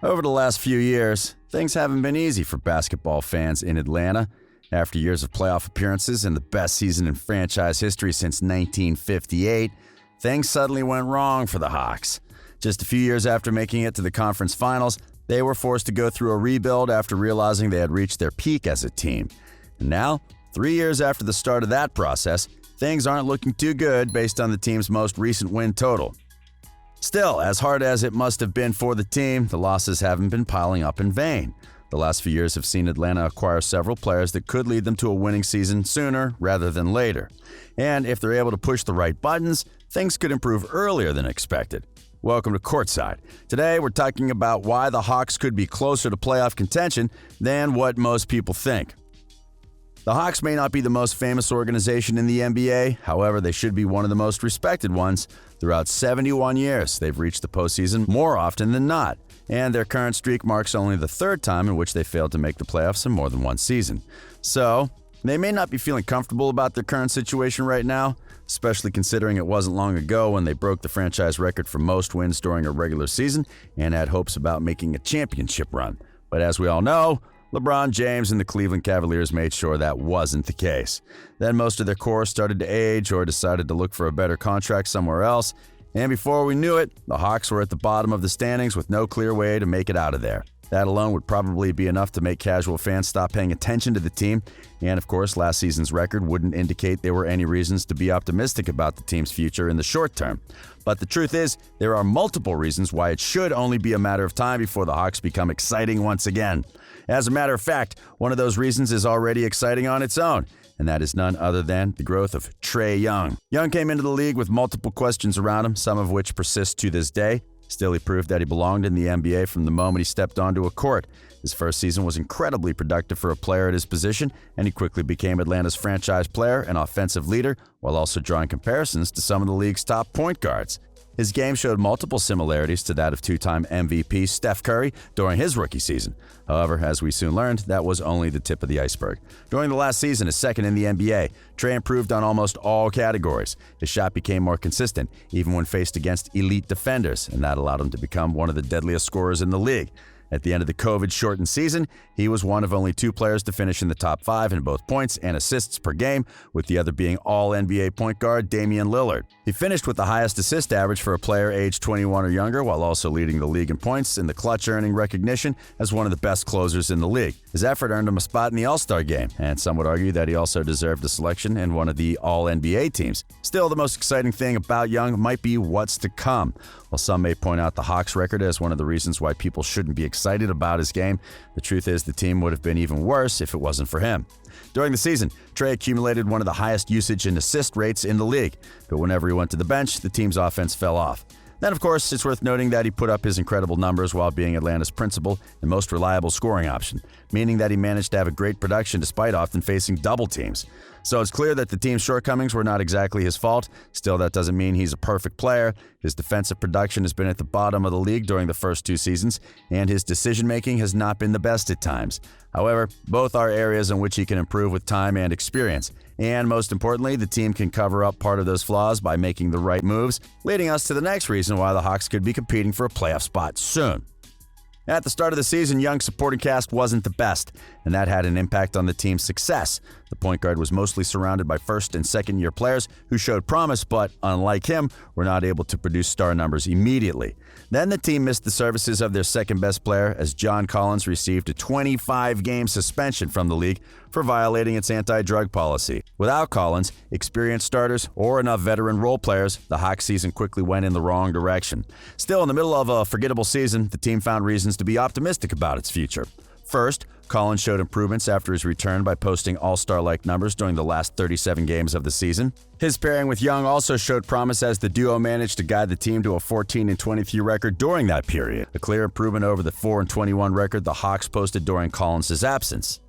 Over the last few years, things haven't been easy for basketball fans in Atlanta. After years of playoff appearances and the best season in franchise history since 1958, things suddenly went wrong for the Hawks. Just a few years after making it to the conference finals, they were forced to go through a rebuild after realizing they had reached their peak as a team. And now, 3 years after the start of that process, things aren't looking too good based on the team's most recent win total. Still, as hard as it must have been for the team, the losses haven't been piling up in vain. The last few years have seen Atlanta acquire several players that could lead them to a winning season sooner rather than later. And if they're able to push the right buttons, things could improve earlier than expected. Welcome to Courtside. Today, we're talking about why the Hawks could be closer to playoff contention than what most people think. The Hawks may not be the most famous organization in the NBA, however, they should be one of the most respected ones. Throughout 71 years, they've reached the postseason more often than not, and their current streak marks only the third time in which they failed to make the playoffs in more than one season. So, they may not be feeling comfortable about their current situation right now, especially considering it wasn't long ago when they broke the franchise record for most wins during a regular season and had hopes about making a championship run. But as we all know, LeBron James and the Cleveland Cavaliers made sure that wasn't the case. Then most of their core started to age or decided to look for a better contract somewhere else, and before we knew it, the Hawks were at the bottom of the standings with no clear way to make it out of there. That alone would probably be enough to make casual fans stop paying attention to the team, and of course, last season's record wouldn't indicate there were any reasons to be optimistic about the team's future in the short term. But the truth is, there are multiple reasons why it should only be a matter of time before the Hawks become exciting once again. As a matter of fact, one of those reasons is already exciting on its own, and that is none other than the growth of Trae Young. Young came into the league with multiple questions around him, some of which persist to this day. Still, he proved that he belonged in the NBA from the moment he stepped onto a court. His first season was incredibly productive for a player at his position, and he quickly became Atlanta's franchise player and offensive leader, while also drawing comparisons to some of the league's top point guards. His game showed multiple similarities to that of two-time MVP Steph Curry during his rookie season. However, as we soon learned, that was only the tip of the iceberg. During the last season as second in the NBA, Trae improved on almost all categories. His shot became more consistent, even when faced against elite defenders, and that allowed him to become one of the deadliest scorers in the league. At the end of the COVID-shortened season, he was one of only two players to finish in the top 5 in both points and assists per game, with the other being All-NBA point guard Damian Lillard. He finished with the highest assist average for a player aged 21 or younger, while also leading the league in points in the clutch, earning recognition as one of the best closers in the league. His effort earned him a spot in the All-Star game, and some would argue that he also deserved a selection in one of the All-NBA teams. Still, the most exciting thing about Young might be what's to come. While some may point out the Hawks' record as one of the reasons why people shouldn't be excited about his game, the truth is the team would have been even worse if it wasn't for him. During the season, Trae accumulated one of the highest usage and assist rates in the league, but whenever he went to the bench, the team's offense fell off. Then, of course, it's worth noting that he put up his incredible numbers while being Atlanta's principal and most reliable scoring option, meaning that he managed to have a great production despite often facing double teams. So it's clear that the team's shortcomings were not exactly his fault. Still, that doesn't mean he's a perfect player. His defensive production has been at the bottom of the league during the first 2 seasons, and his decision-making has not been the best at times. However, both are areas in which he can improve with time and experience. And most importantly, the team can cover up part of those flaws by making the right moves, leading us to the next reason why the Hawks could be competing for a playoff spot soon. At the start of the season, Young's supporting cast wasn't the best, and that had an impact on the team's success. The point guard was mostly surrounded by first- and second-year players who showed promise but, unlike him, were not able to produce star numbers immediately. Then the team missed the services of their second-best player as John Collins received a 25-game suspension from the league for violating its anti-drug policy. Without Collins, experienced starters, or enough veteran role players, the Hawks season quickly went in the wrong direction. Still, in the middle of a forgettable season, the team found reasons to be optimistic about its future. First, Collins showed improvements after his return by posting all-star-like numbers during the last 37 games of the season. His pairing with Young also showed promise as the duo managed to guide the team to a 14-23 record during that period, a clear improvement over the 4-21 record the Hawks posted during Collins' absence.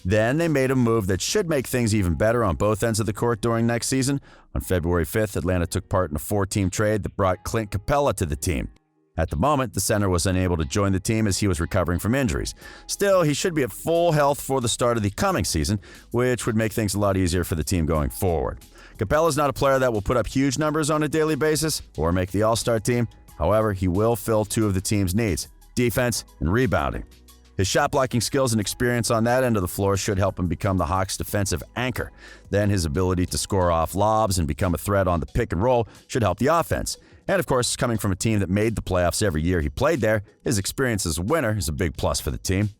Then they made a move that should make things even better on both ends of the court during next season. On February 5th, Atlanta took part in a 4-team trade that brought Clint Capella to the team. At the moment, the center was unable to join the team as he was recovering from injuries. Still, he should be at full health for the start of the coming season, which would make things a lot easier for the team going forward. Capella's not a player that will put up huge numbers on a daily basis or make the All-Star team. However, he will fill 2 of the team's needs. defense, and rebounding. His shot-blocking skills and experience on that end of the floor should help him become the Hawks' defensive anchor. Then his ability to score off lobs and become a threat on the pick and roll should help the offense. And of course, coming from a team that made the playoffs every year he played there, his experience as a winner is a big plus for the team.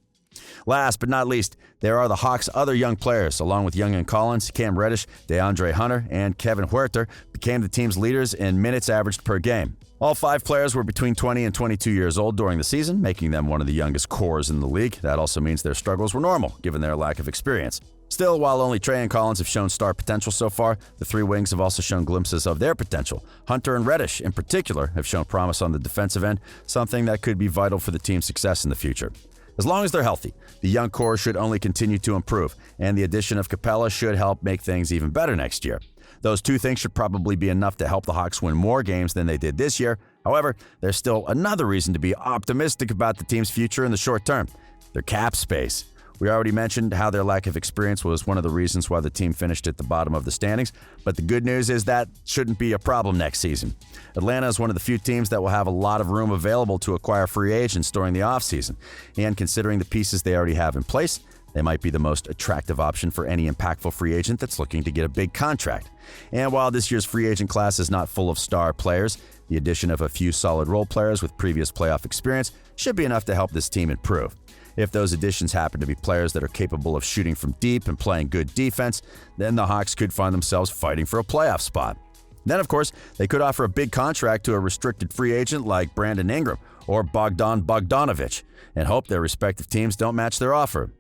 Last but not least, there are the Hawks' other young players. Along with Young and Collins, Cam Reddish, DeAndre Hunter, and Kevin Huerter became the team's leaders in minutes averaged per game. All 5 players were between 20 and 22 years old during the season, making them one of the youngest cores in the league. That also means their struggles were normal, given their lack of experience. Still, while only Trey and Collins have shown star potential so far, the 3 wings have also shown glimpses of their potential. Hunter and Reddish, in particular, have shown promise on the defensive end, something that could be vital for the team's success in the future. As long as they're healthy, the young core should only continue to improve, and the addition of Capella should help make things even better next year. Those 2 things should probably be enough to help the Hawks win more games than they did this year. However, there's still another reason to be optimistic about the team's future in the short term: their cap space. We already mentioned how their lack of experience was one of the reasons why the team finished at the bottom of the standings, but the good news is that shouldn't be a problem next season. Atlanta is one of the few teams that will have a lot of room available to acquire free agents during the offseason, and considering the pieces they already have in place, they might be the most attractive option for any impactful free agent that's looking to get a big contract. And while this year's free agent class is not full of star players, the addition of a few solid role players with previous playoff experience should be enough to help this team improve. If those additions happen to be players that are capable of shooting from deep and playing good defense, then the Hawks could find themselves fighting for a playoff spot. Then, of course, they could offer a big contract to a restricted free agent like Brandon Ingram or Bogdan Bogdanovic and hope their respective teams don't match their offer.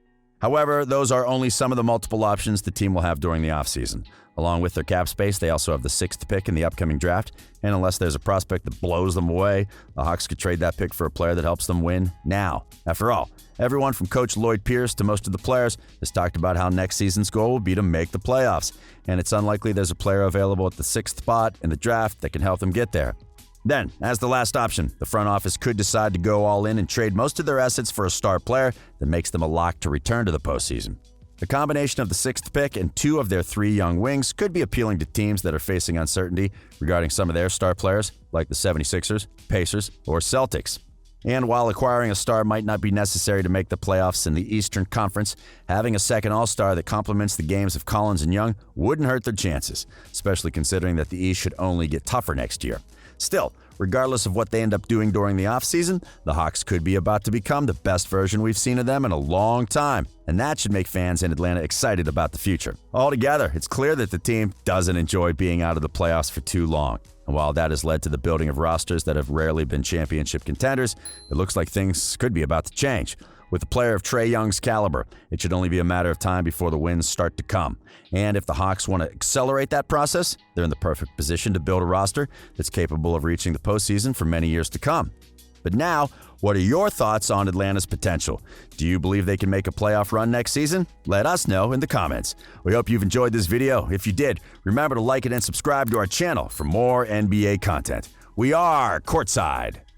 However, those are only some of the multiple options the team will have during the offseason. Along with their cap space, they also have the 6th pick in the upcoming draft, and unless there's a prospect that blows them away, the Hawks could trade that pick for a player that helps them win now. After all, everyone from Coach Lloyd Pierce to most of the players has talked about how next season's goal will be to make the playoffs, and it's unlikely there's a player available at the 6th spot in the draft that can help them get there. Then, as the last option, the front office could decide to go all in and trade most of their assets for a star player that makes them a lock to return to the postseason. The combination of the 6th pick and 2 of their 3 young wings could be appealing to teams that are facing uncertainty regarding some of their star players, like the 76ers, Pacers, or Celtics. And while acquiring a star might not be necessary to make the playoffs in the Eastern Conference, having a second All-Star that complements the games of Collins and Young wouldn't hurt their chances, especially considering that the East should only get tougher next year. Still, regardless of what they end up doing during the offseason, the Hawks could be about to become the best version we've seen of them in a long time, and that should make fans in Atlanta excited about the future. Altogether, it's clear that the team doesn't enjoy being out of the playoffs for too long. And while that has led to the building of rosters that have rarely been championship contenders, it looks like things could be about to change. With a player of Trae Young's caliber, it should only be a matter of time before the wins start to come. And if the Hawks want to accelerate that process, they're in the perfect position to build a roster that's capable of reaching the postseason for many years to come. But now, what are your thoughts on Atlanta's potential? Do you believe they can make a playoff run next season? Let us know in the comments. We hope you've enjoyed this video. If you did, remember to like it and subscribe to our channel for more NBA content. We are Courtside.